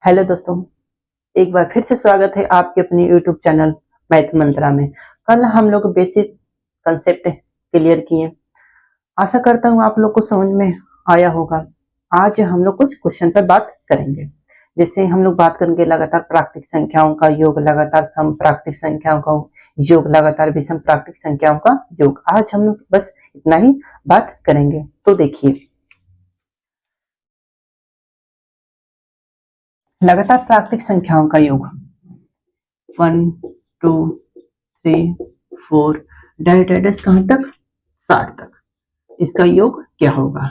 Hello दोस्तों, एक बार फिर से स्वागत है आपके अपने यूट्यूब चैनल मैथ मंत्रा में। कल हम लोग बेसिक कंसेप्ट क्लियर किए। आशा करता हूँ आप लोग को समझ में आया होगा। आज हम लोग कुछ क्वेश्चन पर बात करेंगे। जैसे हम लोग बात करेंगे लगातार प्राकृतिक संख्याओं का योग, लगातार सम प्राकृतिक संख्याओं का योग, लगातार विषम प्राकृतिक संख्याओं का योग। आज हम लोग बस इतना ही बात करेंगे। तो देखिए, लगातार प्राकृतिक संख्याओं का योग 1 2 3 4 डायरेक्ट कहां तक 60 तक। इसका योग क्या होगा?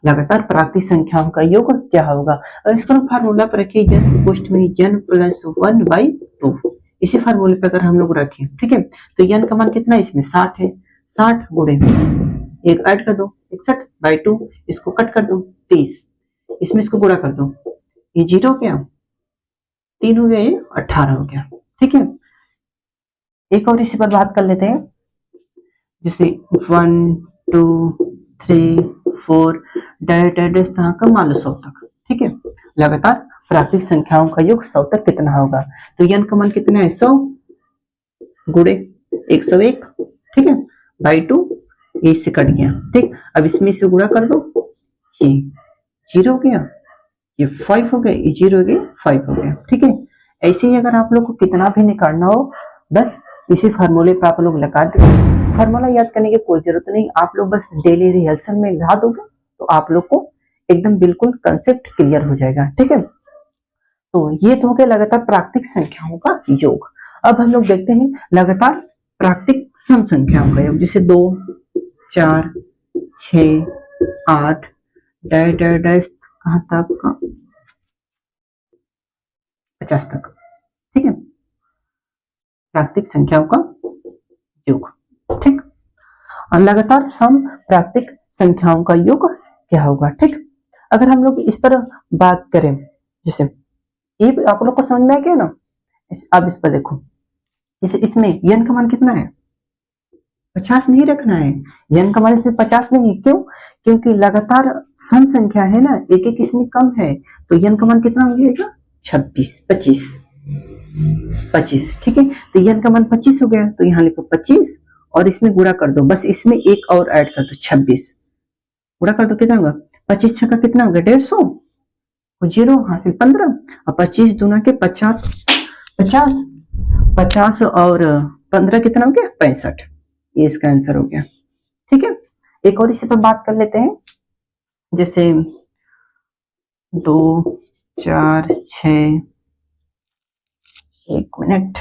लगातार प्राकृतिक संख्याओं का योग क्या होगा? और इसको फार्मूला पर रखिए, n पोस्ट में n प्लस 1/2। इसी फार्मूले पे अगर हम लोग रखें, ठीक है, तो n का मान कितना है? इसमें 60 है। 60 गुणे एक ऐड कर दो 61/2, इसको कट कर दो 30, इसमें इसको गुणा कर दो, ये 0 हो गया, 3 हो गया, ये 18 हो गया। ठीक है, एक और इसी पर बात कर लेते हैं। जैसे 1 2 3 4 डायरेक्ट का मान लो 100 तक। ठीक है, लगातार प्राकृतिक संख्याओं का योग 100 तक कितना होगा? तो n का मान कितना है? 100 गुणे 101, ठीक है, बाई 2, ये इससे कट गया। ठीक, अब इसमें से गुणा कर दो, ये 0 हो गया, ये 5 हो गया, ये 0 हो गया, 5 हो गया। ठीक है, ऐसे ही अगर आप लोग को कितना भी निकालना हो, बस इसी फार्मूले पे आप लोग लगा दो। फार्मूला याद करने की कोई जरूरत नहीं, आप लोग बस डेली रिहर्सल में लगा दोगे तो आप लोग को एकदम बिल्कुल कंसेप्ट क्लियर हो जाएगा। ठीक है, तो ये तो हो गया लगातार प्राकृतिक संख्याओं का योग। अब हम लोग देखते हैं लगातार प्राकृतिक सम संख्याओं का योग। जैसे 2 4 6 8 डैश कहां तक? 50 तक। ठीक है, प्राकृतिक संख्याओं का योग। ठीक, और लगातार सम प्राकृतिक संख्याओं का योग क्या होगा? ठीक, अगर हम लोग इस पर बात करें, जैसे ये आप लोग को समझ में आ गया ना? अब इस पर देखो, जैसे इसमें n का मान कितना है? 50 नहीं रखना है। n का मान 50 नहीं है, क्यों? क्योंकि लगातार सम संख्या है ना, एक एक इसमें कम है, तो n का मान कितना हो जाएगा? 26 25 25। ठीक है, तो n का मान 25 हो गया, तो यहाँ लिखो 25 और इसमें गुणा कर दो, बस इसमें एक और ऐड कर दो 26, गुणा कर दो, कितना होगा? 25 छक्का कितना होगा? 150, 0 हासिल 15, और 25 दूना के 50 50 50 और 15 कितना हो गया? 65। ये इसका आंसर हो गया। ठीक है, एक और इसी पर बात कर लेते हैं। जैसे 2 4 6, एक मिनट,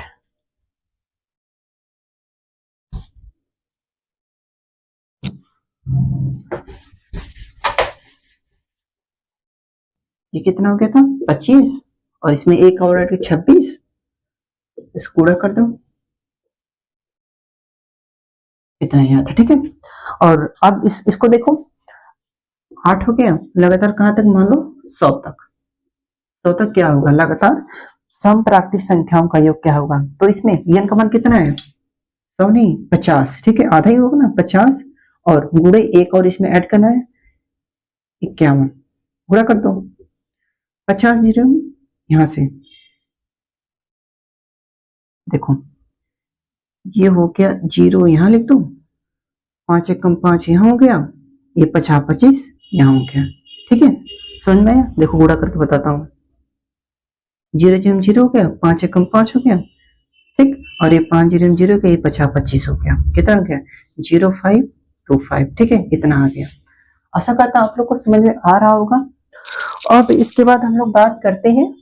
ये कितना हो गया था? 25, और इसमें एक और ऐड 26, इसको पूरा कर दो, इतना ही आता। ठीक है, और अब इसको देखो, 8 हो गया, लगातार कहां तक? मान लो 100 तक। 100 तक क्या होगा? लगातार सम प्राकृतिक संख्याओं का योग क्या होगा? तो इसमें n का मान कितना है? 100 नहीं, 50। ठीक है, आधा ही होगा ना, 50, और गुणे एक और इसमें ऐड करना है 51, गुणा कर दो, 50 जीरो यहां से देखो, ये हो गया 0, यहां लिख दो, 5 एकम 5 यहाँ हो गया, ये 50 25 यहाँ हो गया। ठीक है, समझ में आया? देखो गुणा करके बताता हूँ, 0 0 0 हो गया, 5 एकम 5 हो गया, ठीक, और ये 5 0 0 का, ये 50 25 हो गया, कितना हो गया? 0525। ठीक है, इतना आ गया। आशा करता हूँ आप लोग को समझ में आ रहा होगा। अब इसके बाद हम लोग बात करते हैं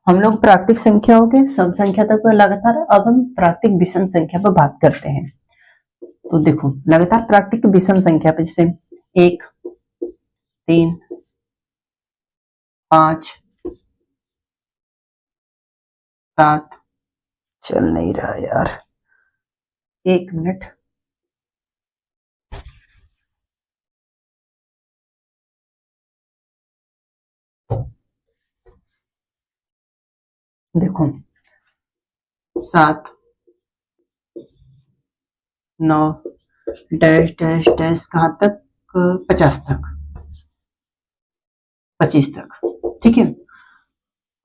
हम लोग प्राकृतिक संख्या हो गए, सम संख्या तक लगातार। अब हम प्राकृतिक विषम संख्या पर बात करते हैं। तो देखो, लगातार प्राकृतिक विषम संख्या पे, जैसे 1 3 5 7, चल नहीं रहा यार, एक मिनट। देखो 7 9 डैश डैश डैश कहाँ तक, 50 तक, 25 तक। ठीक है,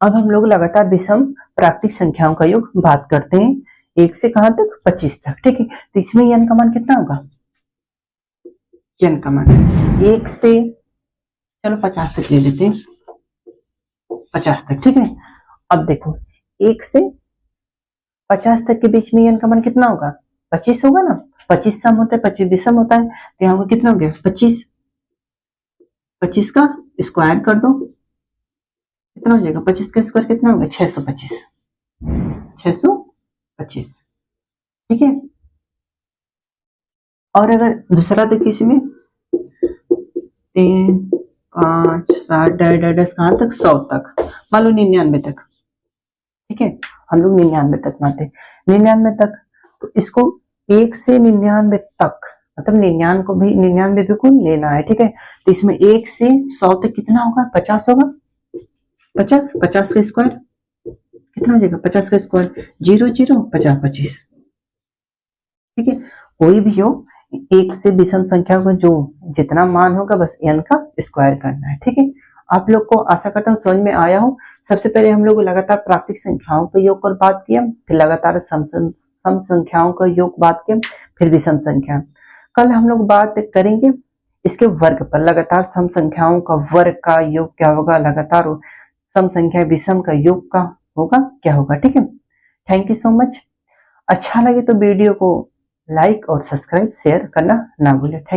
अब हम लोग लगातार विषम प्राकृतिक संख्याओं का योग बात करते हैं, 1 से कहाँ तक, 25 तक। ठीक है, तो इसमें n का मान कितना होगा, n का मान 1 से, चलो 50 तक ले लेते हैं, 50 तक। ठीक है, अब देखो 1 से 50 तक के बीच में n का मान कितना होगा, 25 होगा ना, 25 सम होता है, 25 विषम होता है, तो यहाँ कितना हो गया 25, 25 का स्क्वायर कर दो, कितना हो जाएगा, 25 का स्क्वायर कितना होगा, 625, 625। ठीक है, और अगर दूसरा देखिए इसमें 3 5 7 डैश कहाँ तक, 100 तक, मान लो 99 तक। ठीक है, हम लोग 99 तक मानते, 99 तक, तो इसको 1 से 99 तक, मतलब 99 को भी, 99 भी को लेना है। ठीक है, तो इसमें 1 से 100 तक कितना होगा, 50 होगा, 50, 50 का स्क्वायर कितना हो जाएगा, 50 का स्क्वायर 0 0 50 25। ठीक है, कोई भी हो, 1 से विषम संख्या का जो जितना मान होगा बस n का स्क्वायर करना है। ठीक है, आप लोग को आशा करता हूँ समझ में आया हो। सबसे पहले हम लोग लगातार प्राकृतिक संख्याओं का योग पर बात किया, फिर लगातार सम संख्याओं का योग बात किया, फिर विषम संख्या। कल हम लोग बात करेंगे इसके वर्ग पर, लगातार सम संख्याओं का वर्ग का योग क्या होगा, लगातार सम संख्या विषम का योग का होगा क्या होगा। ठीक है, थैंक यू सो मच। अच्छा लगे तो वीडियो को लाइक और सब्सक्राइब शेयर करना ना भूलें। थैंक